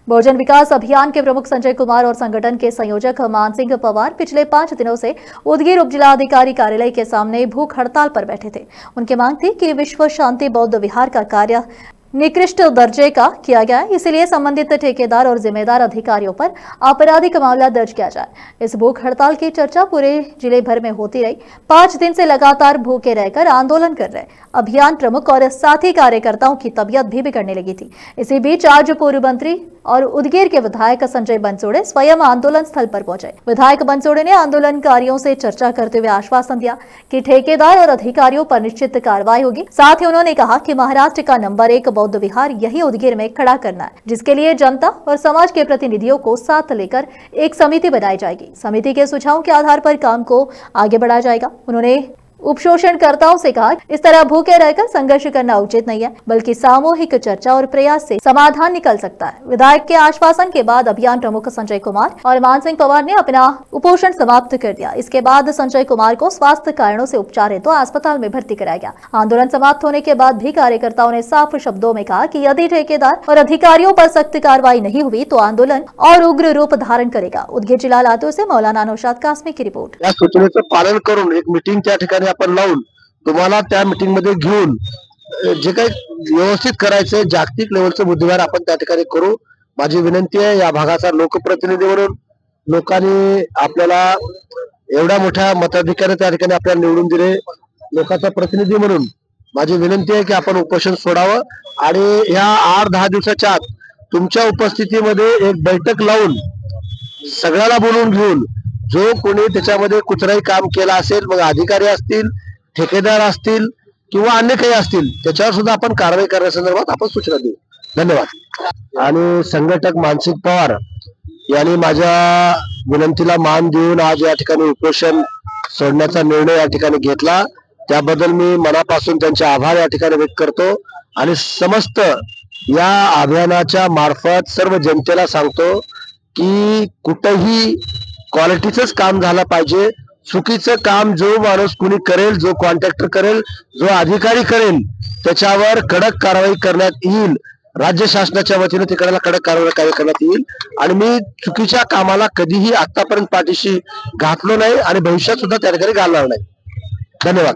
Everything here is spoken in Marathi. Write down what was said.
बहुजन विकास अभियान के प्रमुख संजय कुमार और संगठन के संयोजक मानसिंह पवार पिछले 5 दिनों से उदगीर उप जिलाधिकारी कार्यालय के सामने भूख हड़ताल पर बैठे थे। उनकी मांग थी कि विश्व शांति बौद्ध विहार का कार्य निकृष्ट दर्जे का किया गया है, इसलिए संबंधित ठेकेदार और जिम्मेदार अधिकारियों पर आपराधिक मामला दर्ज किया जाए। इस भूख हड़ताल की चर्चा पूरे जिले भर में होती रही। 5 दिन से लगातार भूखे रहकर आंदोलन कर रहे अभियान प्रमुख और साथी कार्यकर्ताओं की तबीयत भी बिगड़ने लगी थी। इसी बीच आज पूर्व मंत्री और उदगीर के विधायक संजय बनसोड़े स्वयं आंदोलन स्थल पर पहुंचे। विधायक बनसोड़े ने आंदोलनकारियों से चर्चा करते हुए आश्वासन दिया कि ठेकेदार और अधिकारियों पर निश्चित कार्रवाई होगी। साथ ही उन्होंने कहा कि महाराष्ट्र का नंबर 1 बौद्ध विहार यही उदगीर में खड़ा करना है, जिसके लिए जनता और समाज के प्रतिनिधियों को साथ लेकर एक समिति बनाई जाएगी। समिति के सुझावों के आधार पर काम को आगे बढ़ाया जाएगा। उन्होंने उपशोषणकर्ताओं से कहा, इस तरह भूखे रहकर संघर्ष करना उचित नहीं है, बल्कि सामूहिक चर्चा और प्रयास से समाधान निकल सकता है। विधायक के आश्वासन के बाद अभियान प्रमुख संजय कुमार और मानसिंह पवार ने अपना उपोषण समाप्त कर दिया। इसके बाद संजय कुमार को स्वास्थ्य कारणों से उपचार हेतु अस्पताल में भर्ती कराया गया। आंदोलन समाप्त होने के बाद भी कार्यकर्ताओं ने साफ शब्दों में कहा कि यदि ठेकेदार और अधिकारियों पर सख्त कार्रवाई नहीं हुई तो आंदोलन और उग्र रूप धारण करेगा। उदगीर जिला लातूर से मौलाना नौशाद कासमी की रिपोर्ट। या सूचनेचं पालन करून एक मीटिंग त्या ठिकाणी आपण लावून तुम्हाला त्या मीटिंग मध्ये घेऊन जे काही व्यवस्थित करायचं जागतिक लेवलचं बुद्धीवार आपण त्या ठिकाणी करू। माझी विनंती आहे, या भागाचा लोकप्रतिनिधी म्हणून लोकांनी आपल्याला एवढ्या मोठ्या मताधिक्याने त्या ठिकाणी आपल्याला निवडून दिले, लोकांचा प्रतिनिधी म्हणून माझी विनंती आहे की आपण उपोषण सोडावं आणि या 8-10 दिवसाच्या आत तुमच्या उपस्थितीमध्ये एक बैठक लावून सगळ्याला बोलवून घेऊन जो कोणी त्याच्यामध्ये कुठलाही काम केला असेल, मग अधिकारी असतील, ठेकेदार असतील किंवा अन्य काही असतील, त्याच्यावर सुद्धा आपण कारवाई करण्यासंदर्भात आपण सूचना देऊ। धन्यवाद। आणि संघटक मानसिंह पवार यांनी माझ्या विनंतीला मान देऊन आज या ठिकाणी उपोषण सोडण्याचा निर्णय या ठिकाणी घेतला, त्याबद्दल मी मनापासून त्यांचे आभार या ठिकाणी व्यक्त करतो आणि समस्त या अभियानाच्या मार्फत सर्व जनतेला सांगतो की कुठेही क्वालिटीचंच काम झालं पाहिजे। चुकीचं काम जो माणूस कुणी करेल, जो कॉन्ट्रॅक्टर करेल, जो अधिकारी करेल, त्याच्यावर कडक कारवाई करण्यात येईल। राज्य शासनाच्या वतीने तिकडे कडक कारवाई करण्यात येईल आणि मी चुकीच्या कामाला कधीही आतापर्यंत पाठीशी घातलो नाही आणि भविष्यात सुद्धा त्या ठिकाणी घालणार नाही। धन्यवाद।